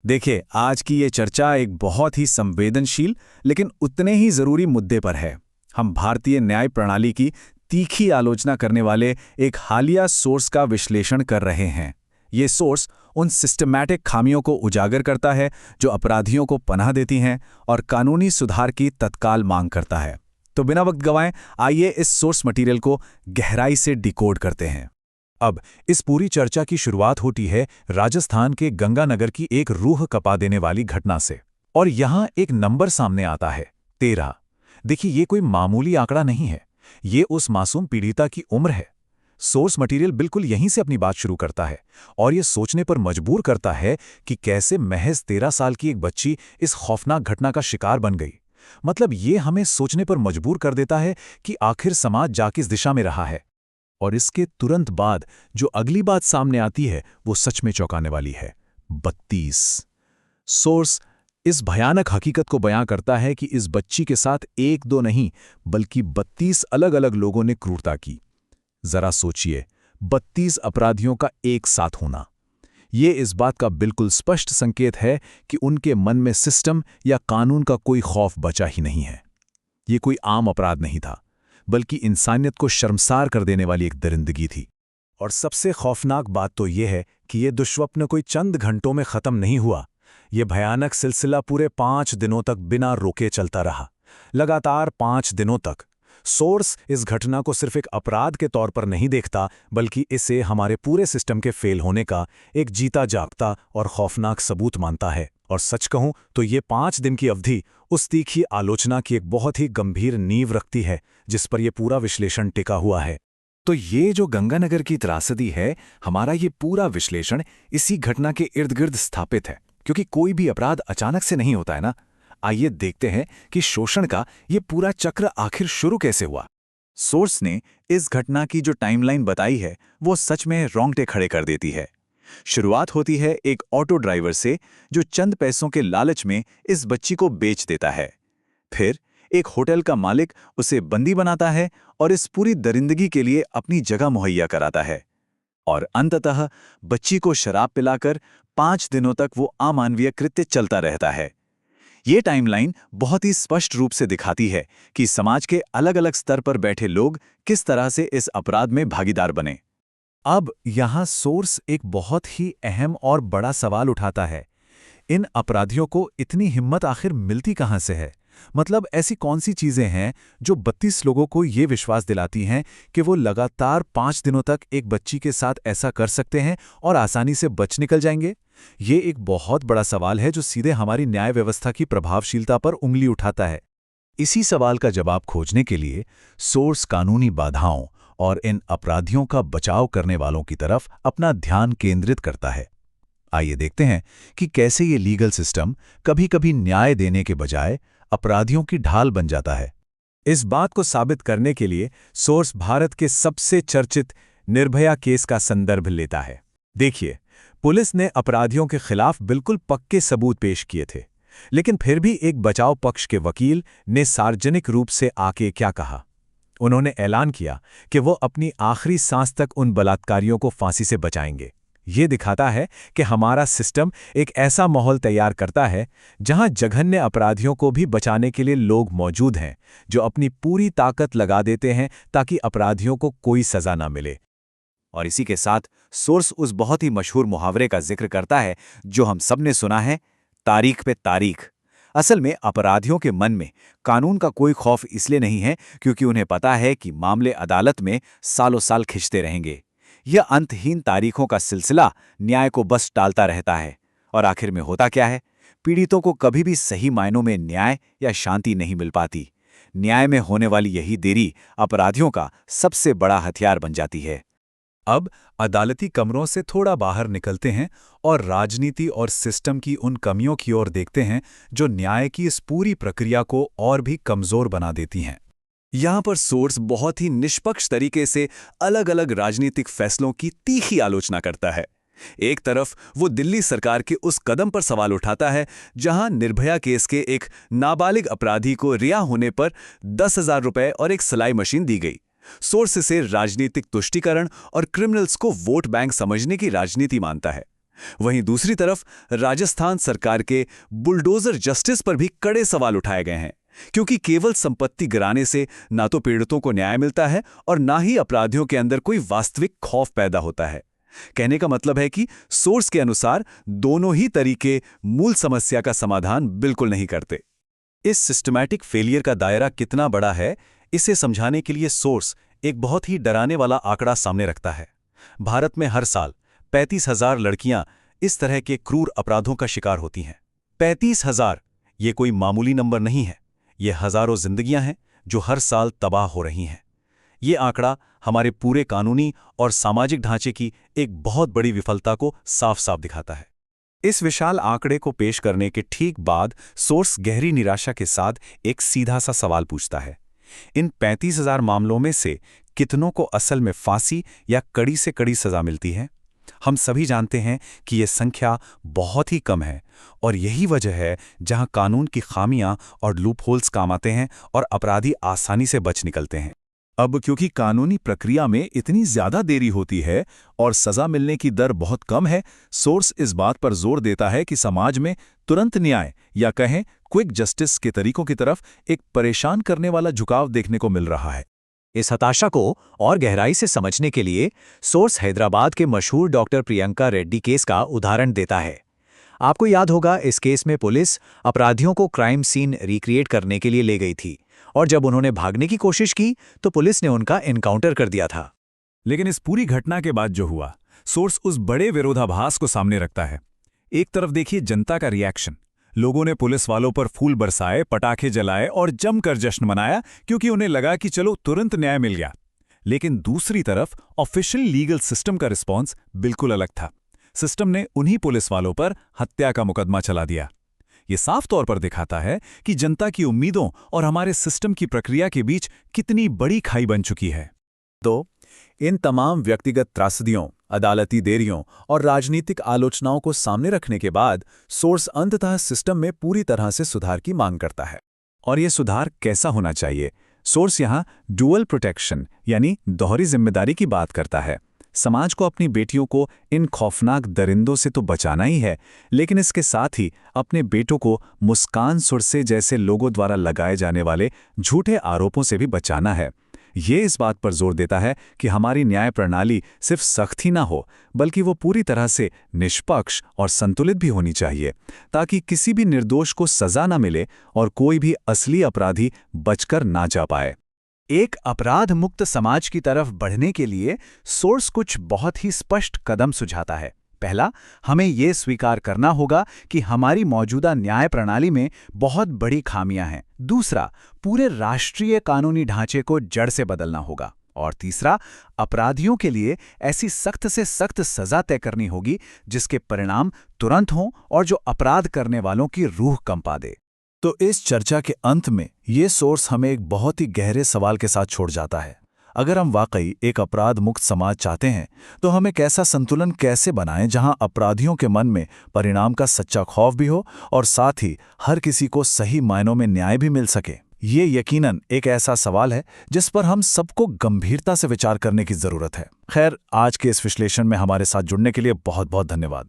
देखिए, आज की ये चर्चा एक बहुत ही संवेदनशील लेकिन उतने ही जरूरी मुद्दे पर है। हम भारतीय न्याय प्रणाली की तीखी आलोचना करने वाले एक हालिया सोर्स का विश्लेषण कर रहे हैं। ये सोर्स उन सिस्टमैटिक खामियों को उजागर करता है जो अपराधियों को पनाह देती हैं और कानूनी सुधार की तत्काल मांग करता है। तो बिना वक्त गंवाए आइए इस सोर्स मटेरियल को गहराई से डिकोड करते हैं। अब इस पूरी चर्चा की शुरुआत होती है राजस्थान के गंगानगर की एक रूह कपा देने वाली घटना से। और यहां एक नंबर सामने आता है, 13। देखिए, ये कोई मामूली आंकड़ा नहीं है, ये उस मासूम पीड़िता की उम्र है। सोर्स मटेरियल बिल्कुल यहीं से अपनी बात शुरू करता है और ये सोचने पर मजबूर करता है कि कैसे महज 13 साल की एक बच्ची इस खौफनाक घटना का शिकार बन गई। मतलब ये हमें सोचने पर मजबूर कर देता है कि आखिर समाज जा किस दिशा में रहा है। और इसके तुरंत बाद जो अगली बात सामने आती है वो सच में चौंकाने वाली है, 32। सोर्स इस भयानक हकीकत को बयां करता है कि इस बच्ची के साथ एक दो नहीं बल्कि 32 अलग अलग लोगों ने क्रूरता की। जरा सोचिए, 32 अपराधियों का एक साथ होना। ये इस बात का बिल्कुल स्पष्ट संकेत है कि उनके मन में सिस्टम या कानून का कोई खौफ बचा ही नहीं है। ये कोई आम अपराध नहीं था, बल्कि इंसानियत को शर्मसार कर देने वाली एक दरिंदगी थी। और सबसे खौफनाक बात तो यह है कि यह दुष्स्वप्न कोई चंद घंटों में खत्म नहीं हुआ। यह भयानक सिलसिला पूरे 5 दिनों तक बिना रोके चलता रहा, लगातार 5 दिनों तक। सोर्स इस घटना को सिर्फ एक अपराध के तौर पर नहीं देखता, बल्कि इसे हमारे पूरे सिस्टम के फेल होने का एक जीता जागता और खौफनाक सबूत मानता है। और सच कहूं तो ये 5 दिन की अवधि उस तीखी आलोचना की एक बहुत ही गंभीर नींव रखती है जिस पर यह पूरा विश्लेषण टिका हुआ है। तो ये जो गंगानगर की त्रासदी है, हमारा ये पूरा विश्लेषण इसी घटना के इर्द गिर्द स्थापित है, क्योंकि कोई भी अपराध अचानक से नहीं होता है ना। आइए देखते हैं कि शोषण का ये पूरा चक्र आखिर शुरू कैसे हुआ। सोर्स ने इस घटना की जो टाइमलाइन बताई है वो सच में रोंगटे खड़े कर देती है। शुरुआत होती है एक ऑटो ड्राइवर से जो चंद पैसों के लालच में इस बच्ची को बेच देता है। फिर एक होटल का मालिक उसे बंदी बनाता है और इस पूरी दरिंदगी के लिए अपनी जगह मुहैया कराता है। और अंततः बच्ची को शराब पिलाकर 5 दिनों तक वो अमानवीय कृत्य चलता रहता है। ये टाइमलाइन बहुत ही स्पष्ट रूप से दिखाती है कि समाज के अलग अलग स्तर पर बैठे लोग किस तरह से इस अपराध में भागीदार बने। अब यहां सोर्स एक बहुत ही अहम और बड़ा सवाल उठाता है, इन अपराधियों को इतनी हिम्मत आखिर मिलती कहां से है? मतलब ऐसी कौन सी चीजें हैं जो 32 लोगों को ये विश्वास दिलाती हैं कि वो लगातार 5 दिनों तक एक बच्ची के साथ ऐसा कर सकते हैं और आसानी से बच निकल जाएंगे? ये एक बहुत बड़ा सवाल है जो सीधे हमारी न्याय व्यवस्था की प्रभावशीलता पर उंगली उठाता है। इसी सवाल का जवाब खोजने के लिए सोर्स कानूनी बाधाओं और इन अपराधियों का बचाव करने वालों की तरफ अपना ध्यान केंद्रित करता है। आइए देखते हैं कि कैसे ये लीगल सिस्टम कभी-कभी न्याय देने के बजाय अपराधियों की ढाल बन जाता है। इस बात को साबित करने के लिए सोर्स भारत के सबसे चर्चित निर्भया केस का संदर्भ लेता है। देखिए, पुलिस ने अपराधियों के खिलाफ बिल्कुल पक्के सबूत पेश किए थे, लेकिन फिर भी एक बचाव पक्ष के वकील ने सार्वजनिक रूप से आके क्या कहा? उन्होंने ऐलान किया कि वो अपनी आखिरी सांस तक उन बलात्कारियों को फांसी से बचाएंगे। ये दिखाता है कि हमारा सिस्टम एक ऐसा माहौल तैयार करता है जहां जघन्य अपराधियों को भी बचाने के लिए लोग मौजूद हैं जो अपनी पूरी ताकत लगा देते हैं ताकि अपराधियों को कोई सजा ना मिले। और इसी के साथ सोर्स उस बहुत ही मशहूर मुहावरे का जिक्र करता है जो हम सब ने सुना है, तारीख पे तारीख। असल में अपराधियों के मन में कानून का कोई खौफ इसलिए नहीं है क्योंकि उन्हें पता है कि मामले अदालत में सालों साल खिंचते रहेंगे। यह अंतहीन तारीखों का सिलसिला न्याय को बस टालता रहता है। और आखिर में होता क्या है? पीड़ितों को कभी भी सही मायनों में न्याय या शांति नहीं मिल पाती। न्याय में होने वाली यही देरी अपराधियों का सबसे बड़ा हथियार बन जाती है। अब अदालती कमरों से थोड़ा बाहर निकलते हैं और राजनीति और सिस्टम की उन कमियों की ओर देखते हैं जो न्याय की इस पूरी प्रक्रिया को और भी कमजोर बना देती हैं। यहाँ पर सोर्स बहुत ही निष्पक्ष तरीके से अलग अलग राजनीतिक फैसलों की तीखी आलोचना करता है। एक तरफ वो दिल्ली सरकार के उस कदम पर सवाल उठाता है जहां निर्भया केस के एक नाबालिग अपराधी को रिहा होने पर 10,000 रुपए और एक सिलाई मशीन दी गई। सोर्स इसे राजनीतिक तुष्टीकरण और क्रिमिनल्स को वोट बैंक समझने की राजनीति मानता है। वहीं दूसरी तरफ राजस्थान सरकार के बुलडोजर जस्टिस पर भी कड़े सवाल उठाए गए हैं, क्योंकि केवल संपत्ति गिराने से ना तो पीड़ितों को न्याय मिलता है और ना ही अपराधियों के अंदर कोई वास्तविक खौफ पैदा होता है। कहने का मतलब है कि सोर्स के अनुसार दोनों ही तरीके मूल समस्या का समाधान बिल्कुल नहीं करते। इस सिस्टमैटिक फेलियर का दायरा कितना बड़ा है, इसे समझाने के लिए सोर्स एक बहुत ही डराने वाला आंकड़ा सामने रखता है। भारत में हर साल 35,000 लड़कियां इस तरह के क्रूर अपराधों का शिकार होती हैं। 35,000 ये कोई मामूली नंबर नहीं है, ये हजारों जिंदगियां हैं जो हर साल तबाह हो रही हैं। ये आंकड़ा हमारे पूरे कानूनी और सामाजिक ढांचे की एक बहुत बड़ी विफलता को साफ-साफ दिखाता है। इस विशाल आंकड़े को पेश करने के ठीक बाद सोर्स गहरी निराशा के साथ एक सीधा सा सवाल पूछता है। इन 35,000 मामलों में से कितनों को असल में फांसी या कड़ी से कड़ी सजा मिलती है? हम सभी जानते हैं कि यह संख्या बहुत ही कम है, और यही वजह है जहां कानून की खामियां और लूपहोल्स काम आते हैं और अपराधी आसानी से बच निकलते हैं। अब क्योंकि कानूनी प्रक्रिया में इतनी ज्यादा देरी होती है और सजा मिलने की दर बहुत कम है, सोर्स इस बात पर जोर देता है कि समाज में तुरंत न्याय या कहें क्विक जस्टिस के तरीकों की तरफ एक परेशान करने वाला झुकाव देखने को मिल रहा है। इस हताशा को और गहराई से समझने के लिए सोर्स हैदराबाद के मशहूर डॉक्टर प्रियंका रेड्डी केस का उदाहरण देता है। आपको याद होगा, इस केस में पुलिस अपराधियों को क्राइम सीन रिक्रिएट करने के लिए ले गई थी, और जब उन्होंने भागने की कोशिश की तो पुलिस ने उनका एनकाउंटर कर दिया था। लेकिन इस पूरी घटना के बाद जो हुआ, सोर्स उस बड़े विरोधाभास को सामने रखता है। एक तरफ देखिए जनता का रिएक्शन। लोगों ने पुलिस वालों पर फूल बरसाए, पटाखे जलाए और जमकर जश्न मनाया, क्योंकि उन्हें लगा कि चलो तुरंत न्याय मिल गया। लेकिन दूसरी तरफ ऑफिशियल लीगल सिस्टम का रिस्पॉन्स बिल्कुल अलग था। सिस्टम ने उन्हीं पुलिस वालों पर हत्या का मुकदमा चला दिया। ये साफ तौर पर दिखाता है कि जनता की उम्मीदों और हमारे सिस्टम की प्रक्रिया के बीच कितनी बड़ी खाई बन चुकी है। तो इन तमाम व्यक्तिगत त्रासदियों, अदालती देरियों और राजनीतिक आलोचनाओं को सामने रखने के बाद सोर्स अंततः सिस्टम में पूरी तरह से सुधार की मांग करता है। और ये सुधार कैसा होना चाहिए? सोर्स यहाँ डुअल प्रोटेक्शन यानी दोहरी जिम्मेदारी की बात करता है। समाज को अपनी बेटियों को इन खौफनाक दरिंदों से तो बचाना ही है, लेकिन इसके साथ ही अपने बेटों को मुस्कान सुरसे जैसे लोगों द्वारा लगाए जाने वाले झूठे आरोपों से भी बचाना है। ये इस बात पर जोर देता है कि हमारी न्याय प्रणाली सिर्फ सख्त ही ना हो, बल्कि वो पूरी तरह से निष्पक्ष और संतुलित भी होनी चाहिए, ताकि किसी भी निर्दोष को सजा ना मिले और कोई भी असली अपराधी बचकर ना जा पाए। एक अपराध मुक्त समाज की तरफ बढ़ने के लिए सोर्स कुछ बहुत ही स्पष्ट कदम सुझाता है। पहला, हमें ये स्वीकार करना होगा कि हमारी मौजूदा न्याय प्रणाली में बहुत बड़ी खामियां हैं। दूसरा, पूरे राष्ट्रीय कानूनी ढांचे को जड़ से बदलना होगा। और तीसरा, अपराधियों के लिए ऐसी सख्त से सख्त सजा तय करनी होगी जिसके परिणाम तुरंत हों और जो अपराध करने वालों की रूह कंपा दे। तो इस चर्चा के अंत में ये सोर्स हमें एक बहुत ही गहरे सवाल के साथ छोड़ जाता है। अगर हम वाकई एक अपराध मुक्त समाज चाहते हैं, तो हमें कैसा संतुलन कैसे बनाएं जहां अपराधियों के मन में परिणाम का सच्चा खौफ भी हो और साथ ही हर किसी को सही मायनों में न्याय भी मिल सके। ये यकीनन एक ऐसा सवाल है जिस पर हम सबको गंभीरता से विचार करने की जरूरत है। खैर, आज के इस विश्लेषण में हमारे साथ जुड़ने के लिए बहुत बहुत धन्यवाद।